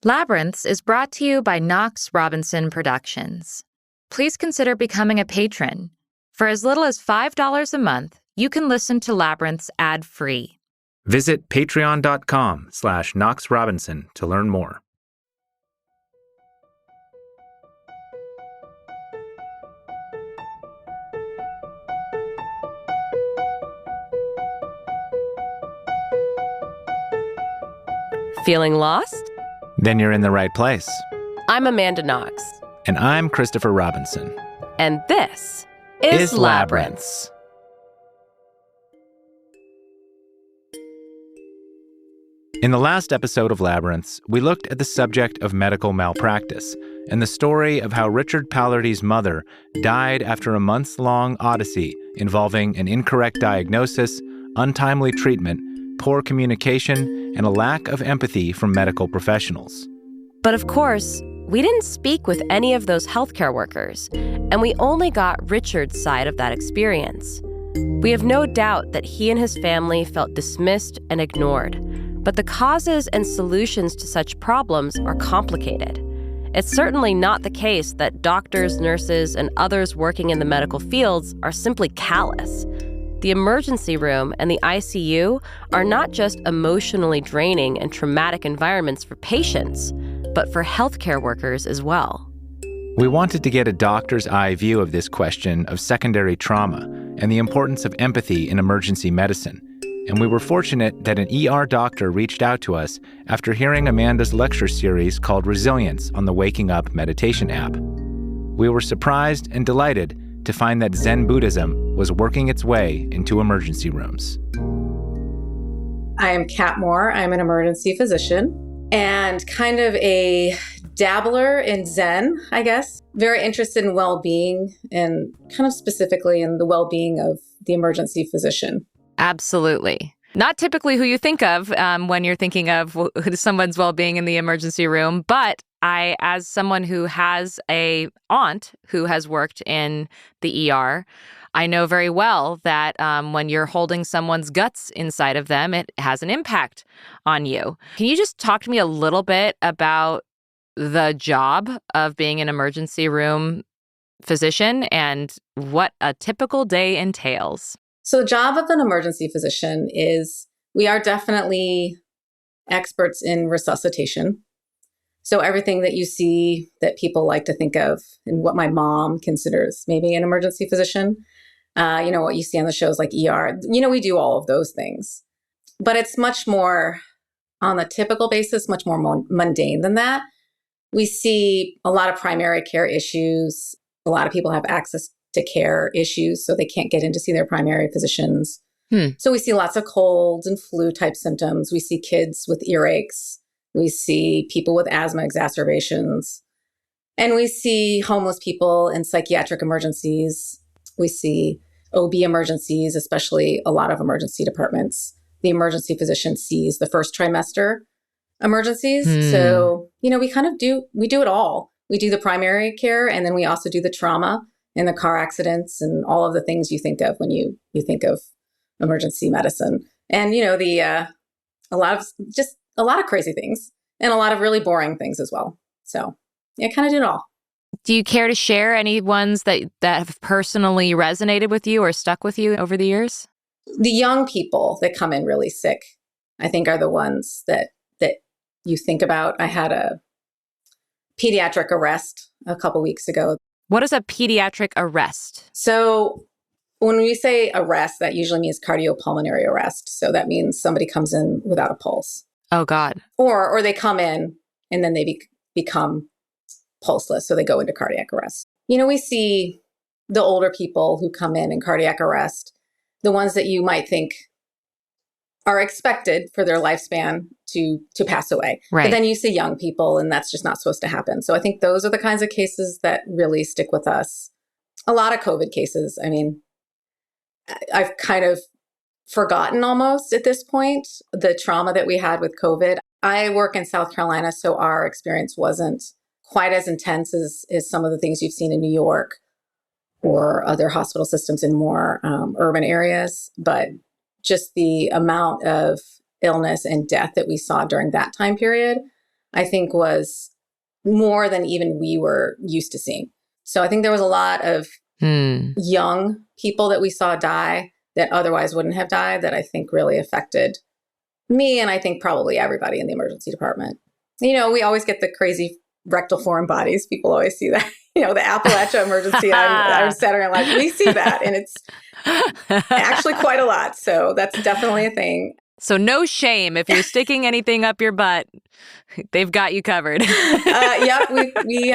Labyrinths is brought to you by Knox Robinson Productions. Please consider becoming a patron. For as little as $5 a month, you can listen to Labyrinths ad-free. Visit patreon.com/Knox Robinson to learn more. Feeling lost? Then you're in the right place. I'm Amanda Knox. And I'm Christopher Robinson. And this is Labyrinths. In the last episode of Labyrinths, we looked at the subject of medical malpractice and the story of how Richard Pallardy's mother died after a months-long odyssey involving an incorrect diagnosis, untimely treatment, poor communication, and a lack of empathy from medical professionals. But of course, we didn't speak with any of those healthcare workers, and we only got Richard's side of that experience. We have no doubt that he and his family felt dismissed and ignored, but the causes and solutions to such problems are complicated. It's certainly not the case that doctors, nurses, and others working in the medical fields are simply callous. The emergency room and the ICU are not just emotionally draining and traumatic environments for patients, but for healthcare workers as well. We wanted to get a doctor's eye view of this question of secondary trauma and the importance of empathy in emergency medicine. And we were fortunate that an ER doctor reached out to us after hearing Amanda's lecture series called Resilience on the Waking Up meditation app. We were surprised and delighted to find that Zen Buddhism was working its way into emergency rooms. I am Kat Moore. I'm an emergency physician and kind of a dabbler in Zen, I guess. Very interested in well-being and kind of specifically in the well-being of the emergency physician. Absolutely. Not typically who you think of when you're thinking of someone's well-being in the emergency room, but I, as someone who has a aunt who has worked in the ER, I know very well that when you're holding someone's guts inside of them, it has an impact on you. Can you just talk to me a little bit about the job of being an emergency room physician and what a typical day entails? So the job of an emergency physician is, we are definitely experts in resuscitation. So everything that you see that people like to think of and what my mom considers maybe an emergency physician, what you see on the shows like ER, we do all of those things. But it's much more, on the typical basis, much more mundane than that. We see a lot of primary care issues. A lot of people have access to care issues, so they can't get in to see their primary physicians. So we see lots of colds and flu type symptoms. We see kids with earaches. We see people with asthma exacerbations. And we see homeless people in psychiatric emergencies. We see OB emergencies, especially a lot of emergency departments. The emergency physician sees the first trimester emergencies. So, we kind of do it all. We do the primary care, and then we also do the trauma and the car accidents and all of the things you think of when you think of emergency medicine. And, a lot of crazy things and a lot of really boring things as well. So I kind of did it all. Do you care to share any ones that have personally resonated with you or stuck with you over the years? The young people that come in really sick, I think, are the ones that you think about. I had a pediatric arrest a couple weeks ago. What is a pediatric arrest? So when we say arrest, that usually means cardiopulmonary arrest. So that means somebody comes in without a pulse. Oh, God. Or they come in and then they become pulseless. So they go into cardiac arrest. We see the older people who come in cardiac arrest, the ones that you might think are expected for their lifespan to pass away. Right. But then you see young people, and that's just not supposed to happen. So I think those are the kinds of cases that really stick with us. A lot of COVID cases. I mean, I've kind of forgotten almost at this point the trauma that we had with COVID. I work in South Carolina, so our experience wasn't quite as intense as some of the things you've seen in New York or other hospital systems in more urban areas. But just the amount of illness and death that we saw during that time period I think was more than even we were used to seeing. So I think there was a lot of young people that we saw die that otherwise wouldn't have died that I think really affected me, and I think probably everybody in the emergency department. We always get the crazy rectal foreign bodies. People always see that, the Appalachia emergency. I'm Saturday Night Live. We see that, and it's actually quite a lot. So that's definitely a thing. So no shame if you're sticking anything up your butt. They've got you covered. Yep, we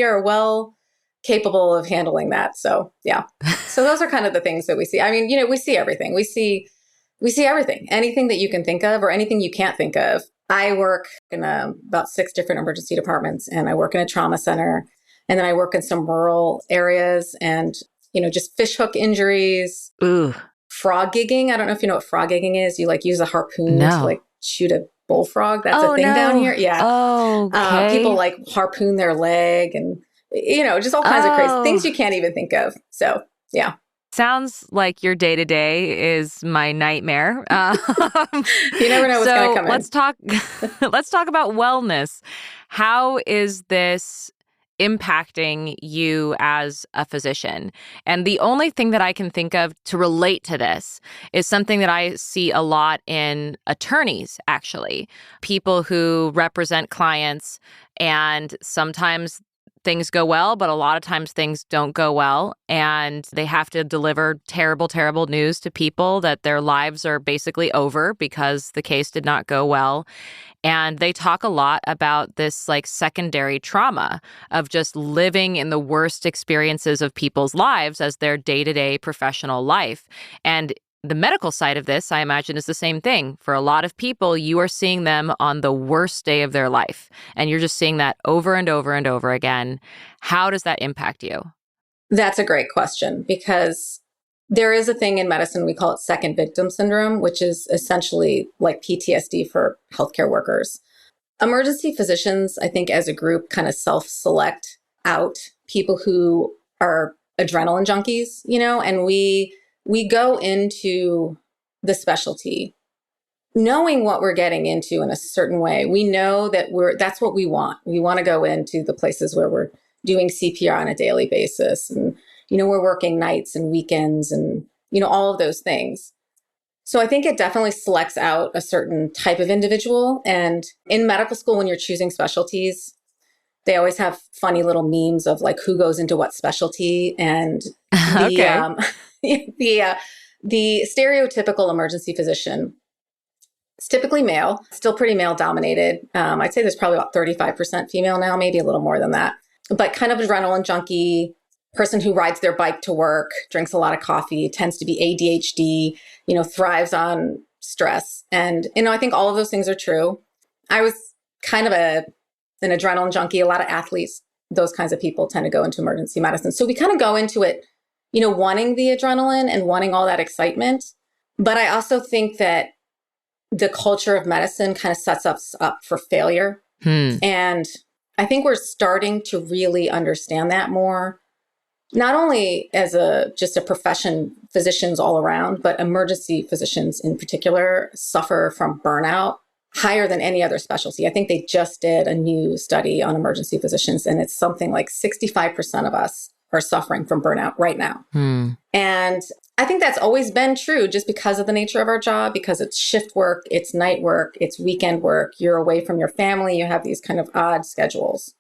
are well capable of handling that. So yeah. So those are kind of the things that we see. I mean, we see everything. We see everything. Anything that you can think of or anything you can't think of. I work in about 6 different emergency departments, and I work in a trauma center, and then I work in some rural areas, and just fishhook injuries. Ooh. Frog gigging. I don't know if you know what frog gigging is. You use a harpoon to shoot a bullfrog. That's a thing down here. Yeah. Oh, okay. People harpoon their leg and, just all kinds of crazy things you can't even think of. So, yeah. Sounds like your day-to-day is my nightmare. You never know what's going to come in. Let's talk about wellness. How is this impacting you as a physician? And the only thing that I can think of to relate to this is something that I see a lot in attorneys, actually. People who represent clients, and sometimes things go well, but a lot of times things don't go well, and they have to deliver terrible, terrible news to people that their lives are basically over because the case did not go well. And they talk a lot about this secondary trauma of just living in the worst experiences of people's lives as their day-to-day professional life. And the medical side of this, I imagine, is the same thing. For a lot of people, you are seeing them on the worst day of their life. And you're just seeing that over and over and over again. How does that impact you? That's a great question, because there is a thing in medicine, we call it second victim syndrome, which is essentially like PTSD for healthcare workers. Emergency physicians, I think as a group, kind of self-select out people who are adrenaline junkies, and we go into the specialty knowing what we're getting into in a certain way. We know that that's what we want. We want to go into the places where we're doing CPR on a daily basis, and we're working nights and weekends and, all of those things. So I think it definitely selects out a certain type of individual. And in medical school, when you're choosing specialties, they always have funny little memes of who goes into what specialty. And the stereotypical emergency physician is typically male, still pretty male dominated. I'd say there's probably about 35% female now, maybe a little more than that, but kind of adrenaline junkie, person who rides their bike to work, drinks a lot of coffee, tends to be ADHD, thrives on stress. And, I think all of those things are true. I was kind of an adrenaline junkie. A lot of athletes, those kinds of people tend to go into emergency medicine. So we kind of go into it, wanting the adrenaline and wanting all that excitement. But I also think that the culture of medicine kind of sets us up for failure. And I think we're starting to really understand that more. Not only as just a profession, physicians all around, but emergency physicians in particular suffer from burnout higher than any other specialty. I think they just did a new study on emergency physicians, and it's something like 65% of us are suffering from burnout right now. And I think that's always been true just because of the nature of our job, because it's shift work, it's night work, it's weekend work, you're away from your family, you have these kind of odd schedules.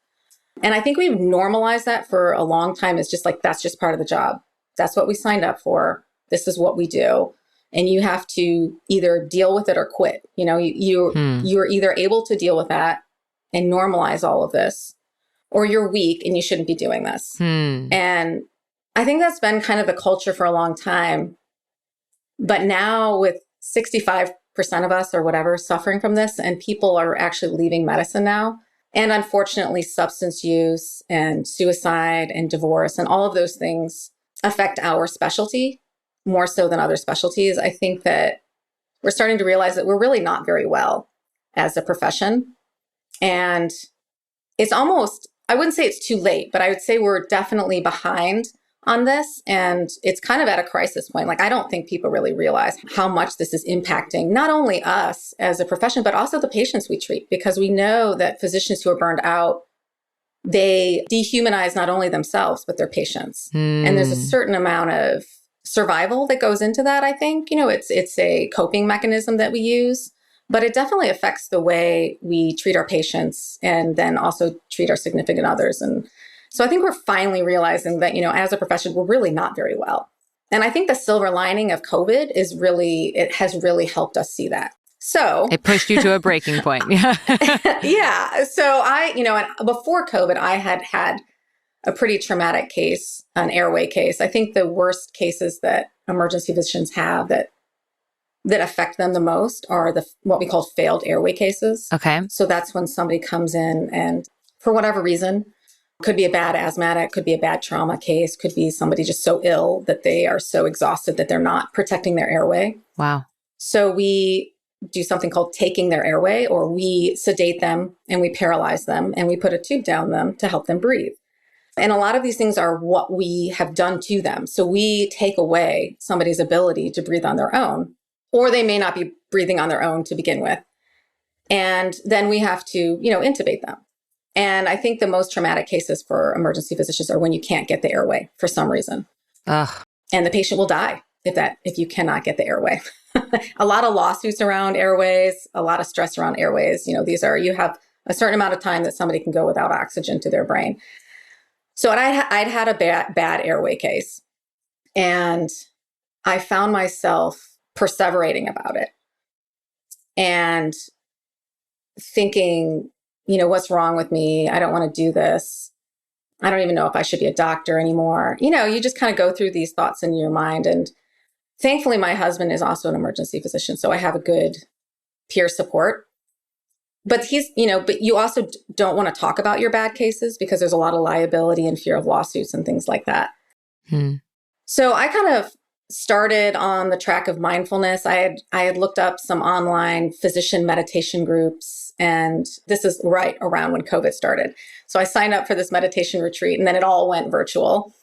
And I think we've normalized that for a long time. It's just that's just part of the job. That's what we signed up for. This is what we do. And you have to either deal with it or quit. You're either able to deal with that and normalize all of this, or you're weak and you shouldn't be doing this. And I think that's been kind of the culture for a long time. But now with 65% of us or whatever suffering from this, and people are actually leaving medicine now, and unfortunately, substance use and suicide and divorce and all of those things affect our specialty more so than other specialties. I think that we're starting to realize that we're really not very well as a profession. And it's almost, I wouldn't say it's too late, but I would say we're definitely behind on this. And it's kind of at a crisis point. Like, I don't think people really realize how much this is impacting not only us as a profession, but also the patients we treat, because we know that physicians who are burned out, they dehumanize not only themselves, but their patients. And there's a certain amount of survival that goes into that, I think. It's a coping mechanism that we use, but it definitely affects the way we treat our patients and then also treat our significant others. And so I think we're finally realizing that, as a profession, we're really not very well. And I think the silver lining of COVID it has really helped us see that. So it pushed you to a breaking point. Yeah. Yeah. So and before COVID, I had a pretty traumatic case, an airway case. I think the worst cases that emergency physicians have that affect them the most are what we call failed airway cases. Okay. So that's when somebody comes in and for whatever reason, could be a bad asthmatic, could be a bad trauma case, could be somebody just so ill that they are so exhausted that they're not protecting their airway. Wow. So we do something called taking their airway, or we sedate them and we paralyze them and we put a tube down them to help them breathe. And a lot of these things are what we have done to them. So we take away somebody's ability to breathe on their own, or they may not be breathing on their own to begin with. And then we have to, intubate them. And I think the most traumatic cases for emergency physicians are when you can't get the airway for some reason. Ugh. And the patient will die if you cannot get the airway. A lot of lawsuits around airways, a lot of stress around airways. You have a certain amount of time that somebody can go without oxygen to their brain. So I'd had a bad airway case, and I found myself perseverating about it and thinking, what's wrong with me? I don't want to do this. I don't even know if I should be a doctor anymore. You just kind of go through these thoughts in your mind. And thankfully, my husband is also an emergency physician, so I have a good peer support. But but you also don't want to talk about your bad cases because there's a lot of liability and fear of lawsuits and things like that. So I kind of started on the track of mindfulness. I had looked up some online physician meditation groups, and this is right around when COVID started. So I signed up for this meditation retreat, and then it all went virtual.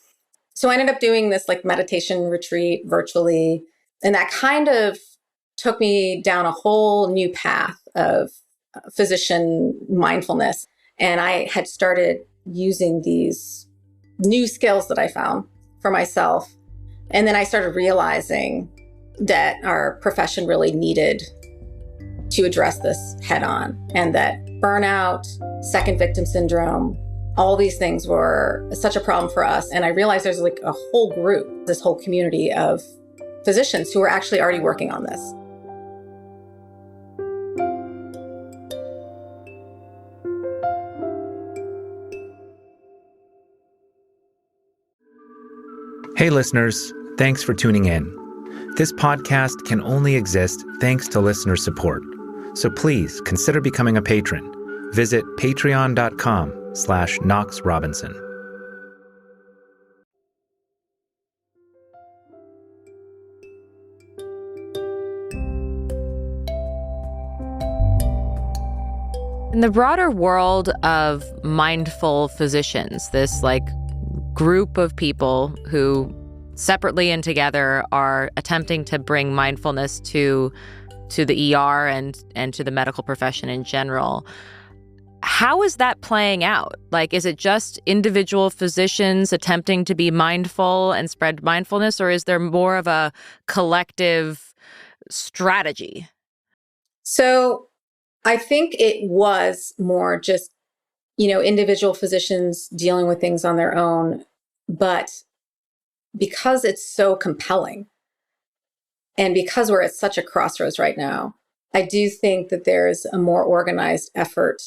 So I ended up doing this meditation retreat virtually, and that kind of took me down a whole new path of physician mindfulness. And I had started using these new skills that I found for myself. And then I started realizing that our profession really needed to address this head on, and that burnout, second victim syndrome, all these things were such a problem for us. And I realized there's a whole group, this whole community of physicians who are actually already working on this. Hey listeners, thanks for tuning in. This podcast can only exist thanks to listener support. So please consider becoming a patron. Visit patreon.com/Knox Robinson. In the broader world of mindful physicians, this group of people who separately and together are attempting to bring mindfulness to the ER and to the medical profession in general. How is that playing out? Is it just individual physicians attempting to be mindful and spread mindfulness, or is there more of a collective strategy? So I think it was more just, individual physicians dealing with things on their own. But because it's so compelling, and because we're at such a crossroads right now, I do think that there's a more organized effort.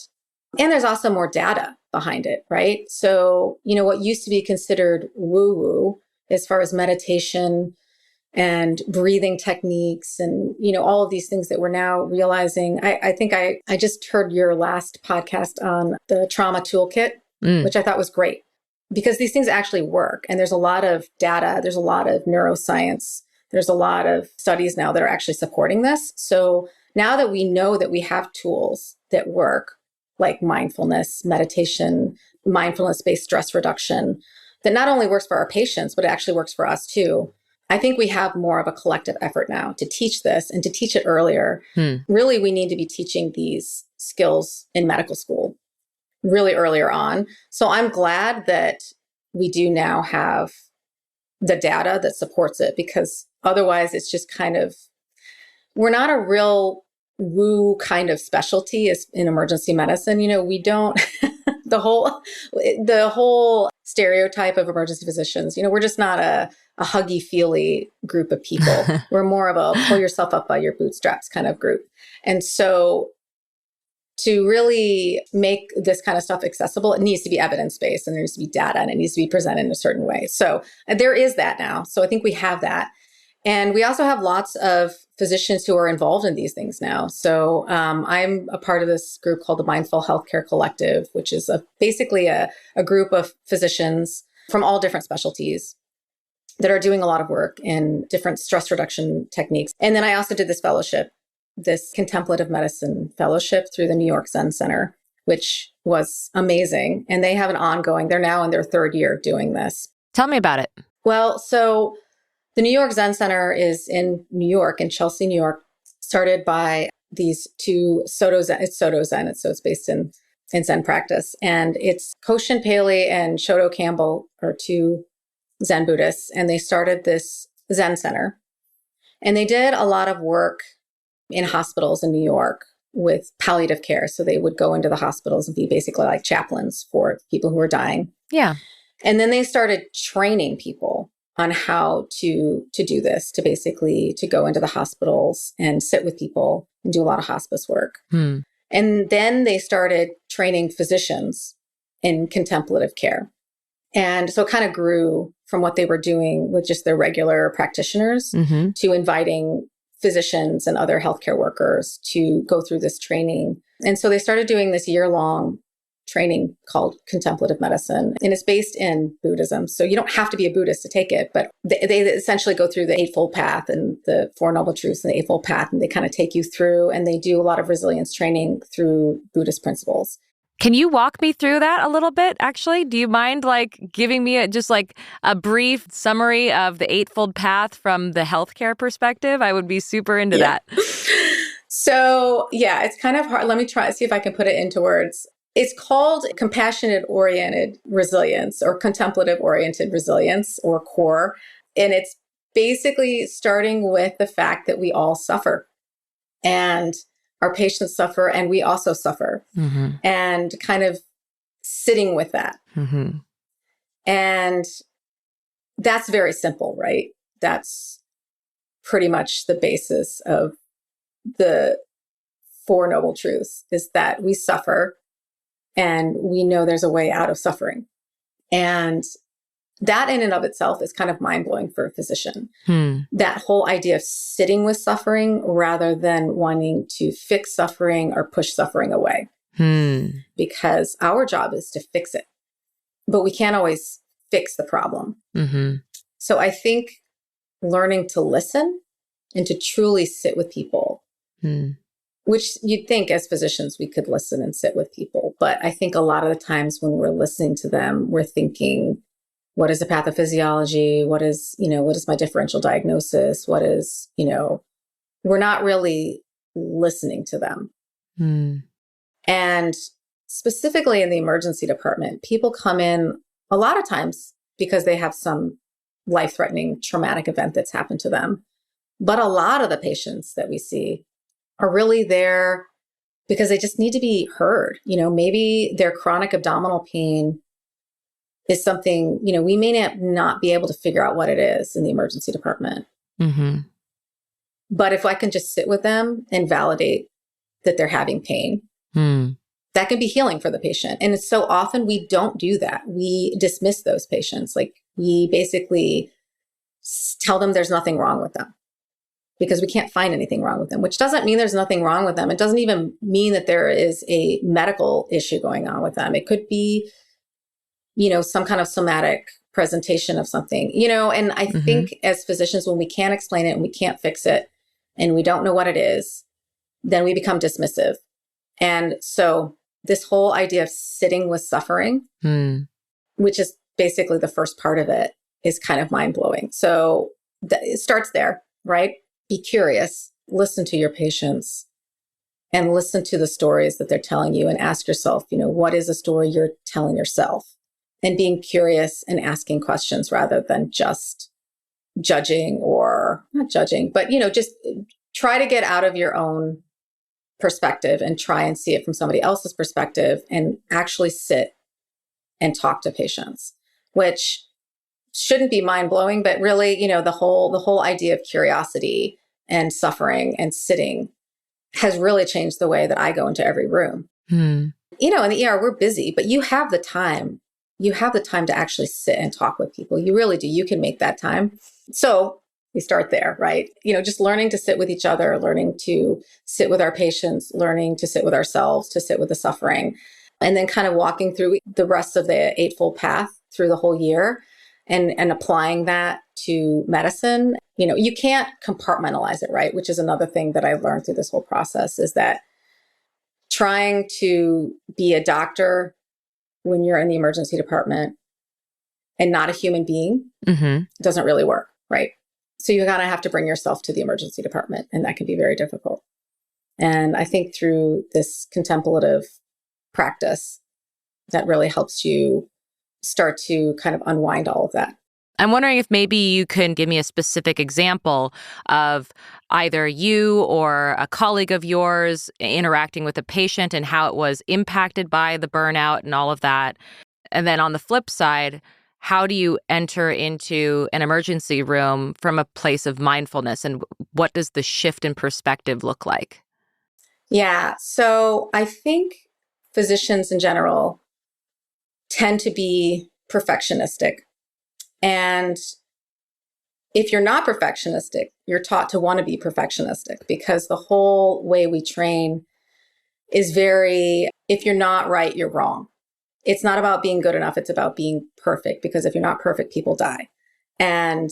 And there's also more data behind it, right? So, what used to be considered woo-woo as far as meditation and breathing techniques and, all of these things that we're now realizing. I think I just heard your last podcast on the trauma toolkit, which I thought was great, because these things actually work. And there's a lot of data. There's a lot of neuroscience. There's a lot of studies now that are actually supporting this. So now that we know that we have tools that work, like mindfulness, meditation, mindfulness-based stress reduction, that not only works for our patients, but it actually works for us too. I think we have more of a collective effort now to teach this and to teach it earlier. Really, we need to be teaching these skills in medical school really earlier on. So I'm glad that we do now have the data that supports it, because otherwise it's just kind of, we're not a real woo kind of specialty as in emergency medicine. We don't, the whole stereotype of emergency physicians, we're just not a huggy feely group of people. We're more of a pull yourself up by your bootstraps kind of group. And so to really make this kind of stuff accessible, it needs to be evidence-based and there needs to be data and it needs to be presented in a certain way. So there is that now. So I think we have that. And we also have lots of physicians who are involved in these things now. So I'm a part of this group called the Mindful Healthcare Collective, which is basically a group of physicians from all different specialties that are doing a lot of work in different stress reduction techniques. And then I also did this fellowship, this contemplative medicine fellowship through the New York Zen Center, which was amazing. And they have an ongoing, they're now in their third year doing this. Tell me about it. Well, so the New York Zen Center is in New York, in Chelsea, New York, started by these two Soto Zen. It's Soto Zen, so it's based in Zen practice. And it's Koshin Paley and Shoto Campbell are two Zen Buddhists. And they started this Zen Center. And they did a lot of work in hospitals in New York with palliative care. So they would go into the hospitals and be basically like chaplains for people who were dying. Yeah. And then they started training people on how to do this, to basically to go into the hospitals and sit with people and do a lot of hospice work. And then they started training physicians in contemplative care. And so it kind of grew from what they were doing with just their regular practitioners to inviting physicians and other healthcare workers to go through this training. And so they started doing this year-long training called contemplative medicine. And it's based in Buddhism. So you don't have to be a Buddhist to take it, but they essentially go through the Eightfold Path and the Four Noble Truths and the Eightfold Path, and they kind of take you through, and they do a lot of resilience training through Buddhist principles. Can you walk me through that a little bit, actually? Do you mind giving me just a brief summary of the Eightfold Path from the healthcare perspective? I would be super into that. So yeah, it's kind of hard. Let me see if I can put it into words. It's called compassionate-oriented resilience or contemplative-oriented resilience or CORE. And it's basically starting with the fact that we all suffer. And our patients suffer, and we also suffer, and kind of sitting with that. And that's very simple, right? That's pretty much the basis of the Four Noble Truths, is that we suffer and we know there's a way out of suffering. And that in and of itself is kind of mind-blowing for a physician. That whole idea of sitting with suffering rather than wanting to fix suffering or push suffering away. Because our job is to fix it, but we can't always fix the problem. So I think learning to listen and to truly sit with people, which you'd think as physicians we could listen and sit with people. But I think a lot of the times when we're listening to them, we're thinking, what is the pathophysiology? What is my differential diagnosis? We're not really listening to them. And specifically in the emergency department, people come in a lot of times because they have some life-threatening traumatic event that's happened to them. But a lot of the patients that we see are really there because they just need to be heard. Maybe their chronic abdominal pain is something, we may not be able to figure out what it is in the emergency department. But if I can just sit with them and validate that they're having pain, that can be healing for the patient. And so often we don't do that. We dismiss those patients. We basically tell them there's nothing wrong with them because we can't find anything wrong with them, which doesn't mean there's nothing wrong with them. It doesn't even mean that there is a medical issue going on with them. It could be some kind of somatic presentation of something, and I think as physicians, when we can't explain it and we can't fix it and we don't know what it is, then we become dismissive. And so this whole idea of sitting with suffering, which is basically the first part of it is kind of mind-blowing. So it starts there, right? Be curious, listen to your patients, and listen to the stories that they're telling you, and ask yourself, what is a story you're telling yourself? And being curious and asking questions rather than just judging, or not judging, but, just try to get out of your own perspective and try and see it from somebody else's perspective, and actually sit and talk to patients, which shouldn't be mind-blowing, but really, the whole idea of curiosity and suffering and sitting has really changed the way that I go into every room. In the ER, we're busy, but you have the time. You have the time to actually sit and talk with people. You really do. You can make that time. So we start there, right? Just learning to sit with each other, learning to sit with our patients, learning to sit with ourselves, to sit with the suffering, and then kind of walking through the rest of the Eightfold Path through the whole year and applying that to medicine. You can't compartmentalize it, right? Which is another thing that I learned through this whole process, is that trying to be a doctor when you're in the emergency department and not a human being doesn't really work, right? So you're going to have to bring yourself to the emergency department, and that can be very difficult. And I think through this contemplative practice, that really helps you start to kind of unwind all of that. I'm wondering if maybe you can give me a specific example of either you or a colleague of yours interacting with a patient and how it was impacted by the burnout and all of that. And then on the flip side, how do you enter into an emergency room from a place of mindfulness, and what does the shift in perspective look like? Yeah. So I think physicians in general tend to be perfectionistic. And if you're not perfectionistic, you're taught to want to be perfectionistic, because the whole way we train is if you're not right, you're wrong. It's not about being good enough. It's about being perfect, because if you're not perfect, people die. And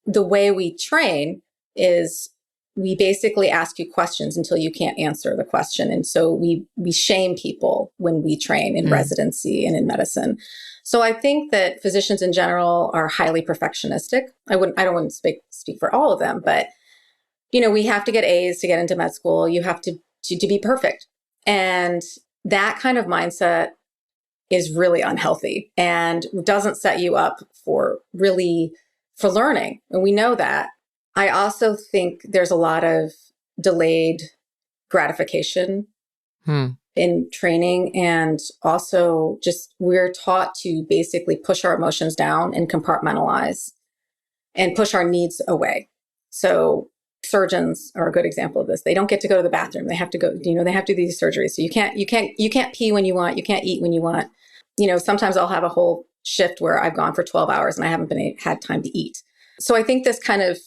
the way we train is we basically ask you questions until you can't answer the question. And so we shame people when we train in residency and in medicine. So I think that physicians in general are highly perfectionistic. I don't want to speak for all of them, but we have to get A's to get into med school. You have to be perfect. And that kind of mindset is really unhealthy and doesn't set you up for learning. And we know that. I also think there's a lot of delayed gratification in training. And also just we're taught to basically push our emotions down and compartmentalize and push our needs away. So surgeons are a good example of this. They don't get to go to the bathroom. They have to go, they have to do these surgeries. So you can't pee when you want. You can't eat when you want. Sometimes I'll have a whole shift where I've gone for 12 hours and I haven't had time to eat. So I think this kind of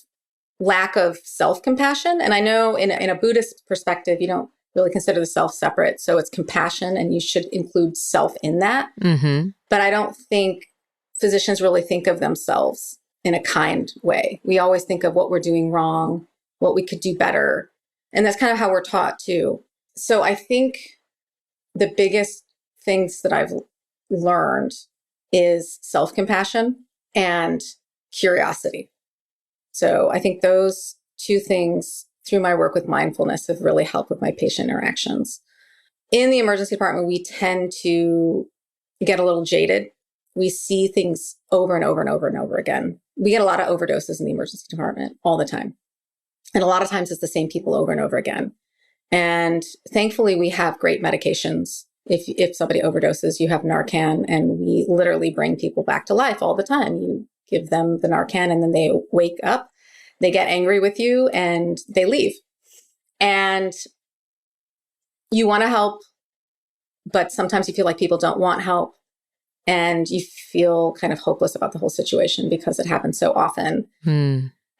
lack of self-compassion, and I know in a Buddhist perspective, you don't really consider the self separate. So it's compassion, and you should include self in that. But I don't think physicians really think of themselves in a kind way. We always think of what we're doing wrong, what we could do better. And that's kind of how we're taught too. So I think the biggest things that I've learned is self-compassion and curiosity. So I think those two things through my work with mindfulness have really helped with my patient interactions. In the emergency department, we tend to get a little jaded. We see things over and over and over and over again. We get a lot of overdoses in the emergency department all the time. And a lot of times it's the same people over and over again. And thankfully, we have great medications. If somebody overdoses, you have Narcan, and we literally bring people back to life all the time. You give them the Narcan and then they wake up, they get angry with you, and they leave. And you want to help, but sometimes you feel like people don't want help, and you feel kind of hopeless about the whole situation because it happens so often.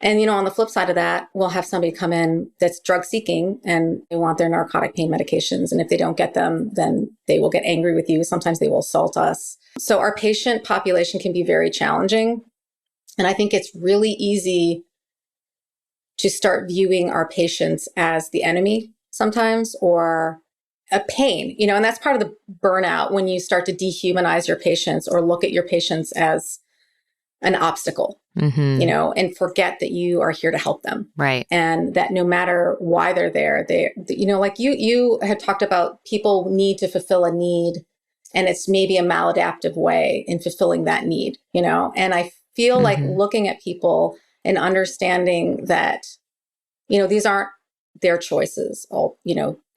And, on the flip side of that, we'll have somebody come in that's drug seeking and they want their narcotic pain medications. And if they don't get them, then they will get angry with you. Sometimes they will assault us. So our patient population can be very challenging. And I think it's really easy to start viewing our patients as the enemy sometimes, or a pain, and that's part of the burnout when you start to dehumanize your patients or look at your patients as an obstacle, and forget that you are here to help them. Right. And that no matter why they're there, like you had talked about, people need to fulfill a need, and it's maybe a maladaptive way in fulfilling that need, and I feel like looking at people and understanding that, these aren't their choices.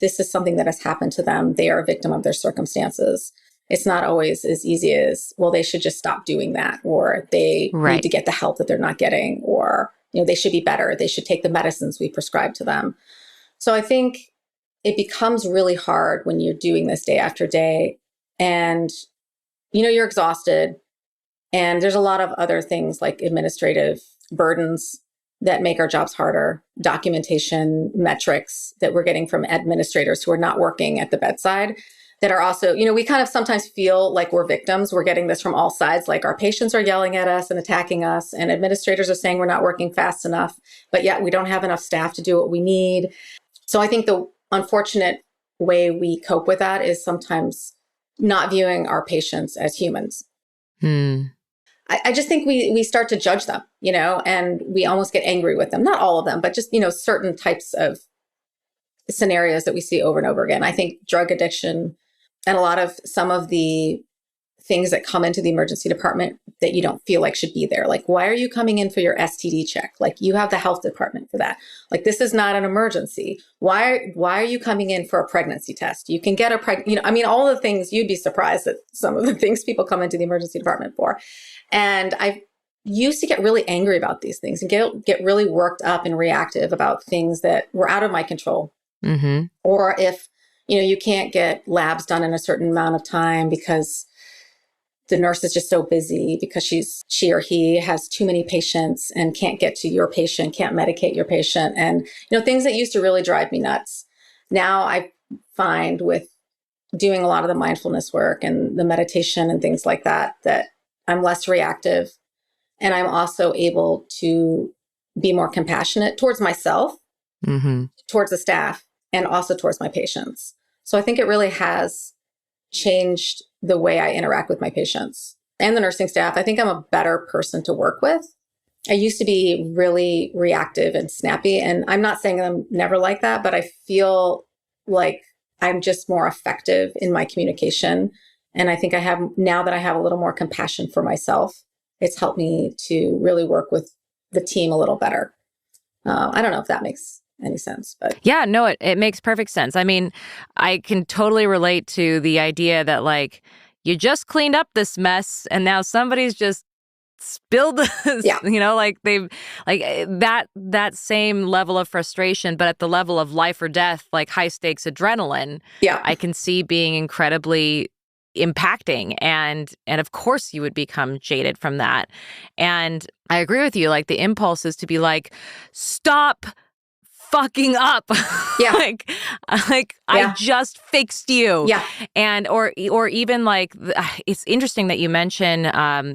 This is something that has happened to them. They are a victim of their circumstances. It's not always as easy as, well, they should just stop doing that, or they need to get the help that they're not getting, or, they should be better. They should take the medicines we prescribe to them. So I think it becomes really hard when you're doing this day after day and, you're exhausted, and there's a lot of other things like administrative burdens that make our jobs harder, documentation, metrics that we're getting from administrators who are not working at the bedside that are also, we kind of sometimes feel like we're victims. We're getting this from all sides, like our patients are yelling at us and attacking us, and administrators are saying we're not working fast enough, but yet we don't have enough staff to do what we need. So I think the unfortunate way we cope with that is sometimes not viewing our patients as humans. I just think we start to judge them, and we almost get angry with them. Not all of them, but just, certain types of scenarios that we see over and over again. I think drug addiction and some of the things that come into the emergency department that you don't feel like should be there. Like, why are you coming in for your STD check? Like, you have the health department for that. Like, this is not an emergency. Why are you coming in for a pregnancy test? You can get all the things, you'd be surprised at some of the things people come into the emergency department for. And I used to get really angry about these things and get really worked up and reactive about things that were out of my control. Or if, you can't get labs done in a certain amount of time because the nurse is just so busy because she or he has too many patients and can't get to your patient, can't medicate your patient. And, things that used to really drive me nuts. Now I find with doing a lot of the mindfulness work and the meditation and things like that, that I'm less reactive, and I'm also able to be more compassionate towards myself, towards the staff, and also towards my patients. So I think it really has changed the way I interact with my patients and the nursing staff. I think I'm a better person to work with. I used to be really reactive and snappy, and I'm not saying I'm never like that, but I feel like I'm just more effective in my communication. And I think now that I have a little more compassion for myself, it's helped me to really work with the team a little better. I don't know if that makes any sense, but yeah, no, it makes perfect sense. I mean, I can totally relate to the idea that, like, you just cleaned up this mess and now somebody's just spilled this, like they've like that same level of frustration, but at the level of life or death, like high stakes adrenaline. Yeah, I can see being incredibly impacting, and of course you would become jaded from that. And I agree with you, like the impulse is to be like, stop fucking up. Yeah. like I just fixed you. Yeah. And or even like it's interesting that you mention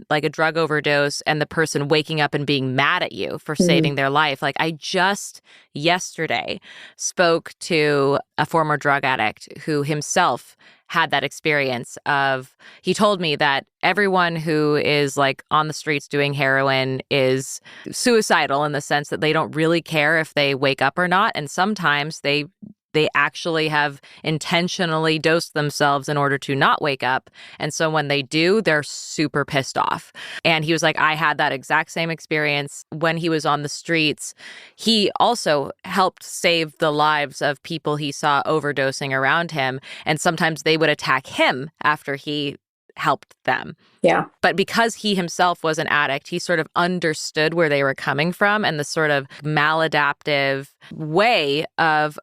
like a drug overdose and the person waking up and being mad at you for saving their life. Like, I just yesterday spoke to a former drug addict who himself had that experience of, he told me that everyone who is like on the streets doing heroin is suicidal in the sense that they don't really care if they wake up or not. And sometimes they actually have intentionally dosed themselves in order to not wake up. And so when they do, they're super pissed off. And he was like, I had that exact same experience when he was on the streets. He also helped save the lives of people he saw overdosing around him. And sometimes they would attack him after he helped them. Yeah. But because he himself was an addict, he sort of understood where they were coming from and the sort of maladaptive way of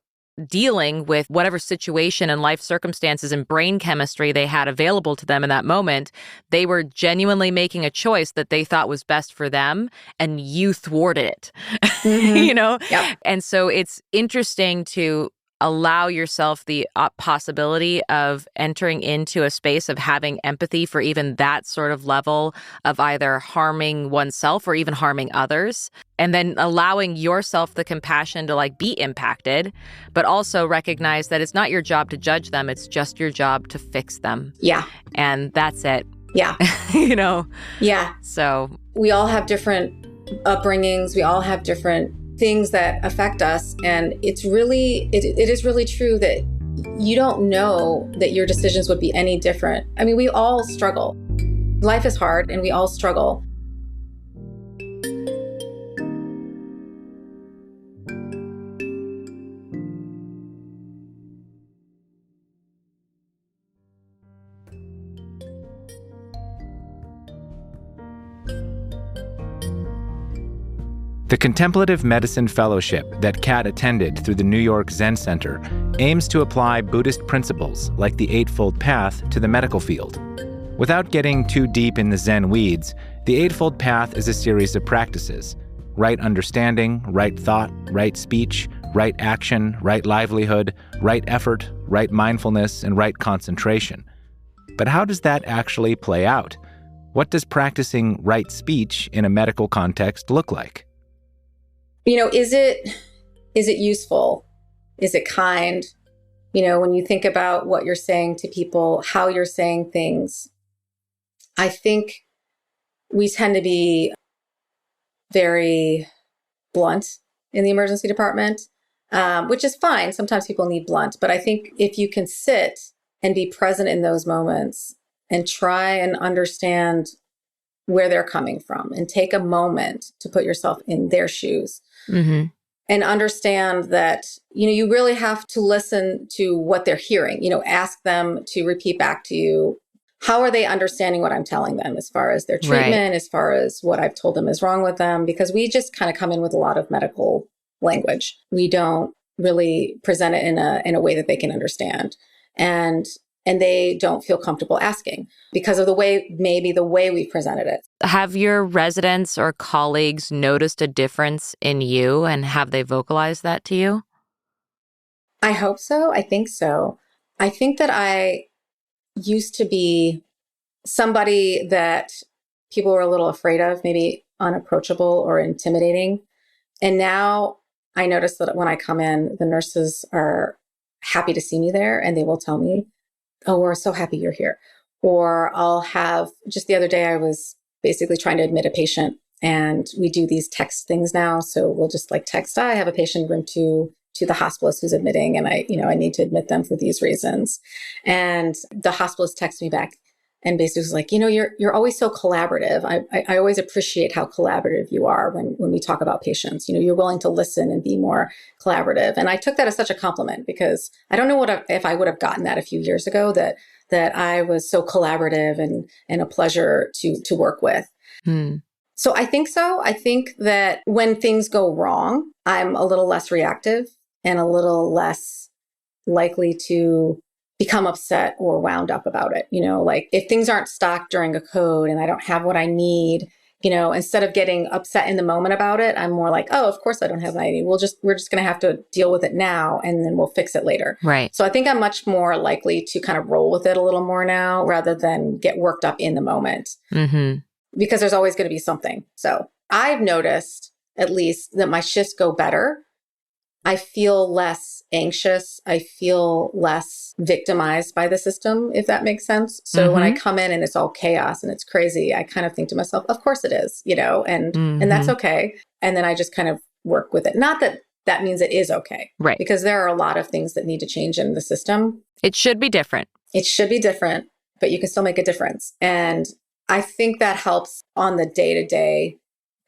dealing with whatever situation and life circumstances and brain chemistry they had available to them in that moment. They were genuinely making a choice that they thought was best for them, and you thwarted it. Mm-hmm. You know? Yep. And so it's interesting to allow yourself the possibility of entering into a space of having empathy for even that sort of level of either harming oneself or even harming others, and then allowing yourself the compassion to like be impacted, but also recognize that it's not your job to judge them, it's just your job to fix them. Yeah. And that's it. Yeah. You know? Yeah. So we all have different upbringings. We all have different things that affect us. And it's really, it is really true that you don't know that your decisions would be any different. I mean, we all struggle. Life is hard and we all struggle. The Contemplative Medicine Fellowship that Kat attended through the New York Zen Center aims to apply Buddhist principles like the Eightfold Path to the medical field. Without getting too deep in the Zen weeds, the Eightfold Path is a series of practices: right understanding, right thought, right speech, right action, right livelihood, right effort, right mindfulness, and right concentration. But how does that actually play out? What does practicing right speech in a medical context look like? You know, is it useful? Is it kind? You know, when you think about what you're saying to people, how you're saying things, I think we tend to be very blunt in the emergency department, which is fine. Sometimes people need blunt, but I think if you can sit and be present in those moments and try and understand where they're coming from and take a moment to put yourself in their shoes, and understand that, you know, you really have to listen to what they're hearing, you know, ask them to repeat back to you. How are they understanding what I'm telling them as far as their treatment, as far as what I've told them is wrong with them? Because we just kind of come in with a lot of medical language. We don't really present it in a way that they can understand. And they don't feel comfortable asking because of the way we presented it. have your residents or colleagues noticed a difference in you, and have they vocalized that to you? I hope so. I think so. I think that I used to be somebody that people were a little afraid of, maybe unapproachable or intimidating. And now I notice that when I come in, the nurses are happy to see me there, and they will tell me, "Oh, we're so happy you're here." Or I'll have, just the other day, I was basically trying to admit a patient, and we do these text things now. So we'll just like text, "I have a patient room 2 to the hospitalist who's admitting, and I need to admit them for these reasons." And the hospitalist texts me back and basically was like, "You're always so collaborative. I always appreciate how collaborative you are when we talk about patients. You're willing to listen and be more collaborative." And I took that as such a compliment, because I don't know if I would have gotten that a few years ago, that I was so collaborative and a pleasure to work with. So I think so. I think that when things go wrong, I'm a little less reactive and a little less likely to become upset or wound up about it. Like if things aren't stocked during a code and I don't have what I need, instead of getting upset in the moment about it, I'm more like, "Oh, of course I don't have what I need. We're just going to have to deal with it now, and then we'll fix it later." Right. So I think I'm much more likely to kind of roll with it a little more now, rather than get worked up in the moment, because there's always going to be something. So I've noticed, at least, that my shifts go better. I feel less anxious. I feel less victimized by the system, if that makes sense. So when I come in and it's all chaos and it's crazy, I kind of think to myself, of course it is, and that's okay. And then I just kind of work with it. Not that that means it is okay. Right. Because there are a lot of things that need to change in the system. It should be different. It should be different, but you can still make a difference. And I think that helps on the day-to-day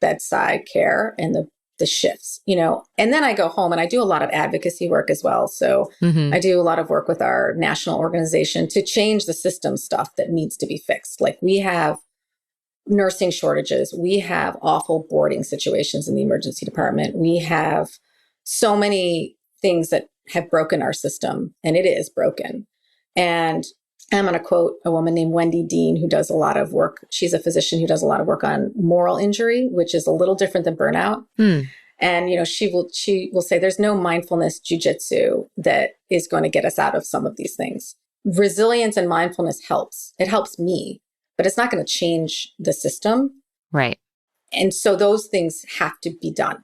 bedside care and the shifts, and then I go home and I do a lot of advocacy work as well. So I do a lot of work with our national organization to change the system stuff that needs to be fixed. Like we have nursing shortages. We have awful boarding situations in the emergency department. We have so many things that have broken our system, and it is broken. And I'm going to quote a woman named Wendy Dean, who does a lot of work. She's a physician who does a lot of work on moral injury, which is a little different than burnout. And, she will say there's no mindfulness jujitsu that is going to get us out of some of these things. Resilience and mindfulness helps. It helps me, but it's not going to change the system. Right. And so those things have to be done.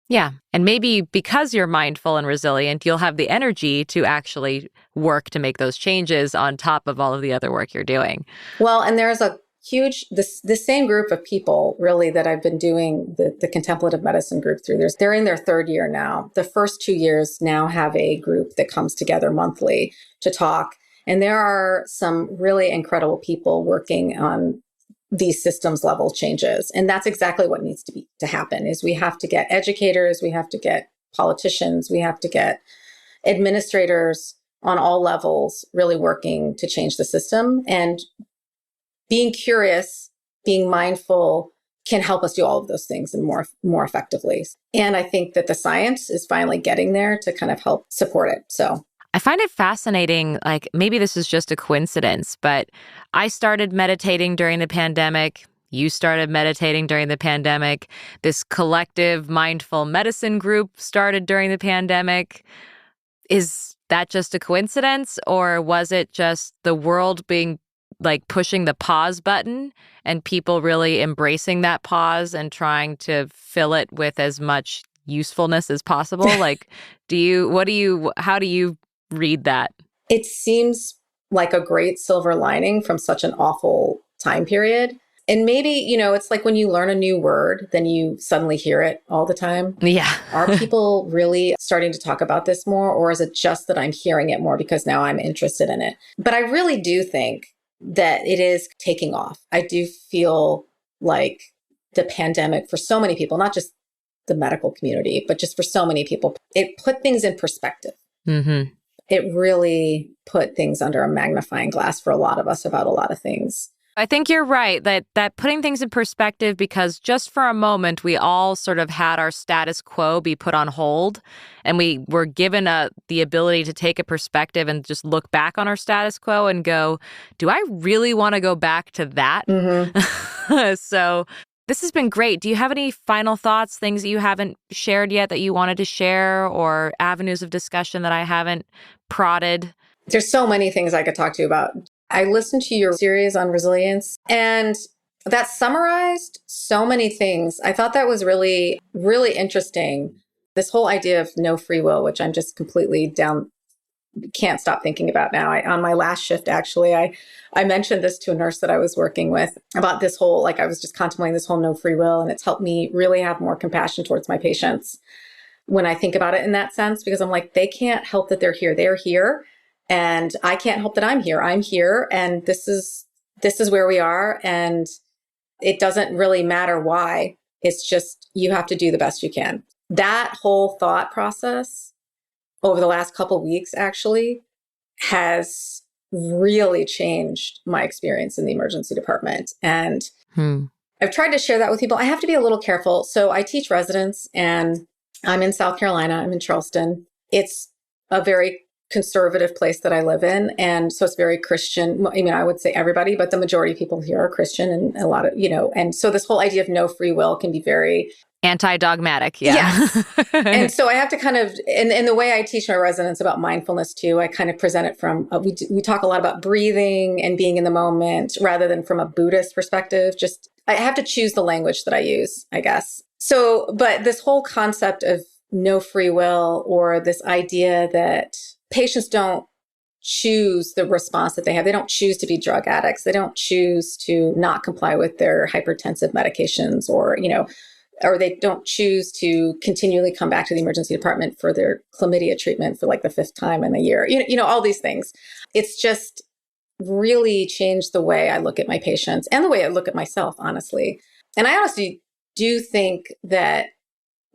Yeah. And maybe because you're mindful and resilient, you'll have the energy to actually work to make those changes on top of all of the other work you're doing. Well, and there's a huge, the same group of people really that I've been doing the contemplative medicine group through. They're in their third year now. The first 2 years now have a group that comes together monthly to talk. And there are some really incredible people working on these systems level changes. And that's exactly what needs to happen is we have to get educators, we have to get politicians, we have to get administrators on all levels really working to change the system. And being curious, being mindful can help us do all of those things and more effectively. And I think that the science is finally getting there to kind of help support it. So I find it fascinating, like maybe this is just a coincidence, but I started meditating during the pandemic. You started meditating during the pandemic. This collective mindful medicine group started during the pandemic. Is that just a coincidence, or was it just the world being like pushing the pause button and people really embracing that pause and trying to fill it with as much usefulness as possible? Like, how do you read that? It seems like a great silver lining from such an awful time period. And maybe, it's like when you learn a new word, then you suddenly hear it all the time. Yeah. Are people really starting to talk about this more? Or is it just that I'm hearing it more because now I'm interested in it? But I really do think that it is taking off. I do feel like the pandemic for so many people, not just the medical community, but just for so many people, it put things in perspective. Mm-hmm. It really put things under a magnifying glass for a lot of us about a lot of things. I think you're right that putting things in perspective, because just for a moment, we all sort of had our status quo be put on hold, and we were given the ability to take a perspective and just look back on our status quo and go, do I really want to go back to that? Mm-hmm. So this has been great. Do you have any final thoughts, things that you haven't shared yet that you wanted to share, or avenues of discussion that I haven't prodded? There's so many things I could talk to you about. I listened to your series on resilience, and that summarized so many things. I thought that was really, really interesting. This whole idea of no free will, which I'm just completely can't stop thinking about now. On my last shift, actually, I mentioned this to a nurse that I was working with about this whole, I was just contemplating this whole no free will, and it's helped me really have more compassion towards my patients when I think about it in that sense, because I'm like, they can't help that they're here. They're here. And I can't help that I'm here. I'm here, and this is where we are, and it doesn't really matter why. It's just you have to do the best you can. That whole thought process over the last couple of weeks actually has really changed my experience in the emergency department. And I've tried to share that with people. I have to be a little careful. So I teach residents, and I'm in South Carolina. I'm in Charleston. It's a very conservative place that I live in. And so it's very Christian. I mean, I would say everybody, but the majority of people here are Christian, and a lot of, and so this whole idea of no free will can be very anti-dogmatic. Yeah. Yes. And so I have to kind of, and the way I teach my residents about mindfulness too, I kind of present it from, we talk a lot about breathing and being in the moment rather than from a Buddhist perspective. Just, I have to choose the language that I use, I guess. So, but this whole concept of no free will, or this idea that patients don't choose the response that they have. They don't choose to be drug addicts. They don't choose to not comply with their hypertensive medications, or they don't choose to continually come back to the emergency department for their chlamydia treatment for the 5th time in a year. All these things. It's just really changed the way I look at my patients and the way I look at myself, honestly. And I honestly do think that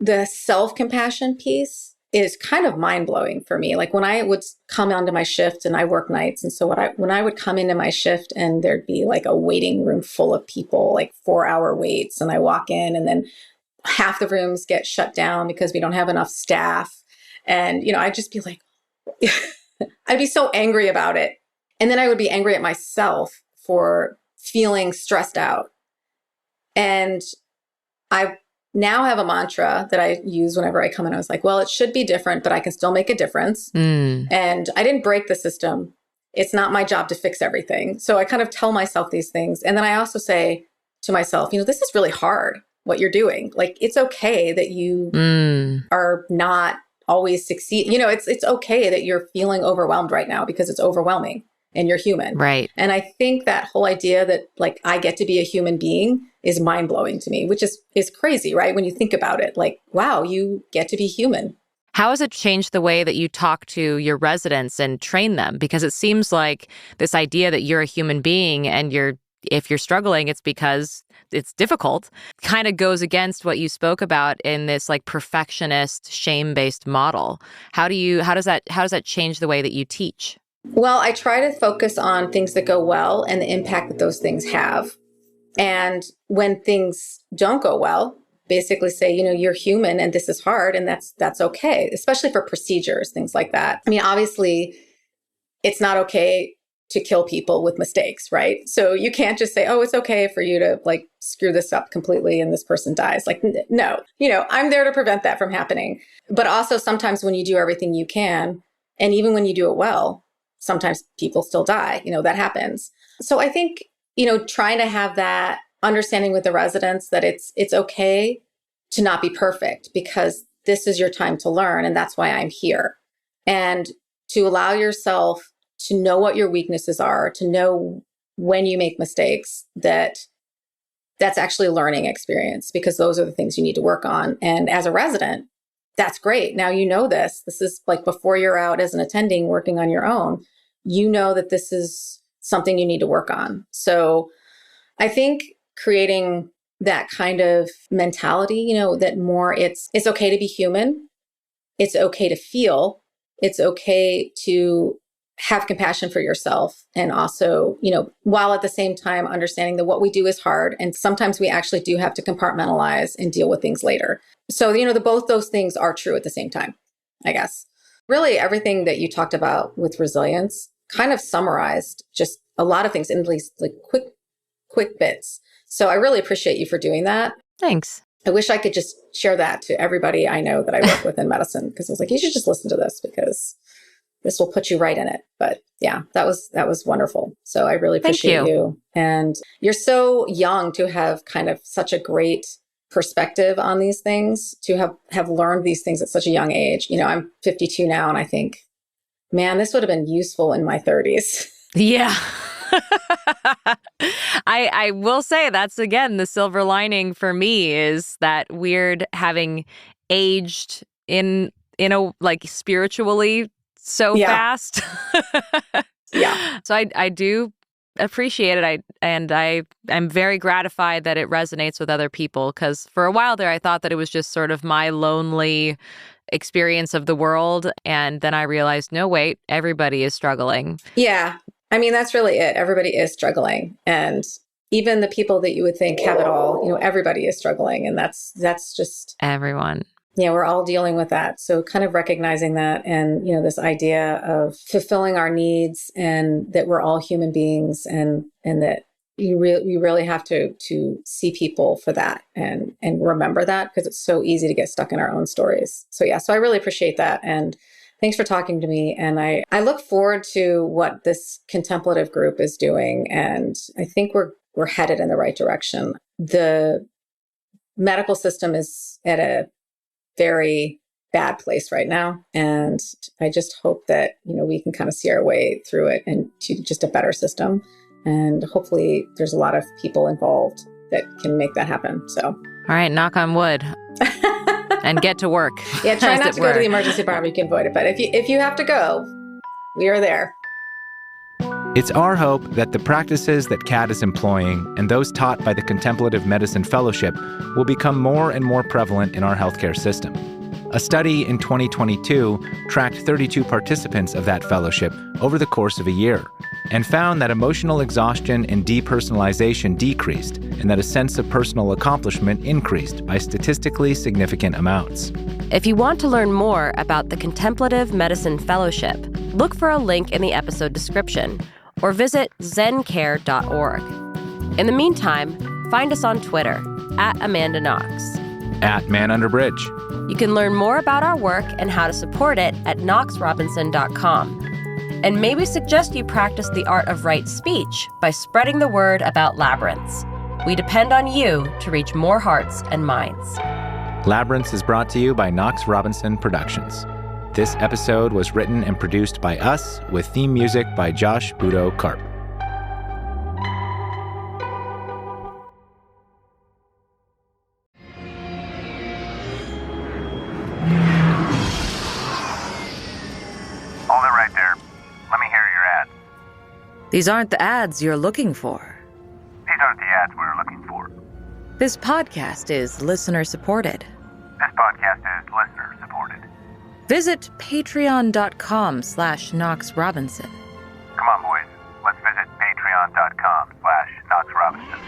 the self-compassion piece is kind of mind-blowing for me. Like when I would come onto my shift, and I work nights. And so when I would come into my shift, and there'd be a waiting room full of people, 4-hour waits. And I walk in, and then half the rooms get shut down because we don't have enough staff. And, I'd just be like, I'd be so angry about it. And then I would be angry at myself for feeling stressed out. And I now have a mantra that I use whenever I come in. I was like, well, it should be different, but I can still make a difference. And I didn't break the system. It's not my job to fix everything. So I kind of tell myself these things. And then I also say to myself, this is really hard, what you're doing. Like, it's okay that you are not always succeed. It's okay that you're feeling overwhelmed right now because it's overwhelming and you're human. Right. And I think that whole idea that like I get to be a human being is mind blowing to me, which is crazy, right? When you think about it, like, wow, you get to be human. How has it changed the way that you talk to your residents and train them? Because it seems like this idea that you're a human being and if you're struggling, it's because it's difficult, kind of goes against what you spoke about in this like perfectionist, shame-based model. How does that change the way that you teach? Well, I try to focus on things that go well and the impact that those things have. And when things don't go well, basically say, you're human and this is hard and that's okay, especially for procedures, things like that. I mean, obviously, it's not okay to kill people with mistakes, right? So you can't just say, oh, it's okay for you to like screw this up completely and this person dies. Like, no, I'm there to prevent that from happening. But also sometimes when you do everything you can, and even when you do it well, sometimes people still die, that happens. So I think, trying to have that understanding with the residents that it's okay to not be perfect because this is your time to learn and that's why I'm here. And to allow yourself to know what your weaknesses are, to know when you make mistakes, that's actually a learning experience because those are the things you need to work on. And as a resident, that's great. Now you know this. This is like before you're out as an attending working on your own, that this is something you need to work on. So I think creating that kind of mentality, that more it's okay to be human. It's okay to feel. It's okay to have compassion for yourself. And also, while at the same time understanding that what we do is hard. And sometimes we actually do have to compartmentalize and deal with things later. So, both those things are true at the same time, I guess. Really, everything that you talked about with resilience kind of summarized just a lot of things in at least like quick bits. So I really appreciate you for doing that. Thanks. I wish I could just share that to everybody I know that I work with in medicine because I was like, you should just listen to this because this will put you right in it. But yeah, that was wonderful. So I really appreciate you. And you're so young to have kind of such a great perspective on these things, to have learned these things at such a young age. I'm 52 now and I think, man, this would have been useful in my 30s. Yeah. I will say that's, again, the silver lining for me is that weird having aged in a like spiritually so fast. Yeah. So I do appreciate it. I'm very gratified that it resonates with other people because for a while there I thought that it was just sort of my lonely experience of the world. And then I realized, no, wait, everybody is struggling. Yeah. I mean, that's really it. Everybody is struggling. And even the people that you would think have it all, everybody is struggling. And that's just everyone. Yeah, we're all dealing with that. So kind of recognizing that and, this idea of fulfilling our needs and that we're all human beings and that you really have to see people for that and remember that because it's so easy to get stuck in our own stories. So yeah, so I really appreciate that. And thanks for talking to me. And I look forward to what this contemplative group is doing. And I think we're headed in the right direction. The medical system is at a very bad place right now. And I just hope that, we can kind of see our way through it and to just a better system. And hopefully there's a lot of people involved that can make that happen. So, all right, knock on wood. And get to work. Yeah, try not to go to the emergency department. You can avoid it. But if you have to go, we are there. It's our hope that the practices that Kat is employing and those taught by the Contemplative Medicine Fellowship will become more and more prevalent in our healthcare system. A study in 2022 tracked 32 participants of that fellowship over the course of a year and found that emotional exhaustion and depersonalization decreased and that a sense of personal accomplishment increased by statistically significant amounts. If you want to learn more about the Contemplative Medicine Fellowship, look for a link in the episode description or visit zencare.org. In the meantime, find us on Twitter @AmandaKnox. @manunderbridge. You can learn more about our work and how to support it at knoxrobinson.com. And maybe suggest you practice the art of right speech by spreading the word about Labyrinths. We depend on you to reach more hearts and minds. Labyrinths is brought to you by Knox Robinson Productions. This episode was written and produced by us with theme music by Josh Budo Karp. Hold it right there. Let me hear your ad. These aren't the ads you're looking for. These aren't the ads we're looking for. This podcast is listener-supported. This podcast is listener-supported. Visit patreon.com/Knox Robinson. Come on, boys. Let's visit patreon.com/Knox Robinson.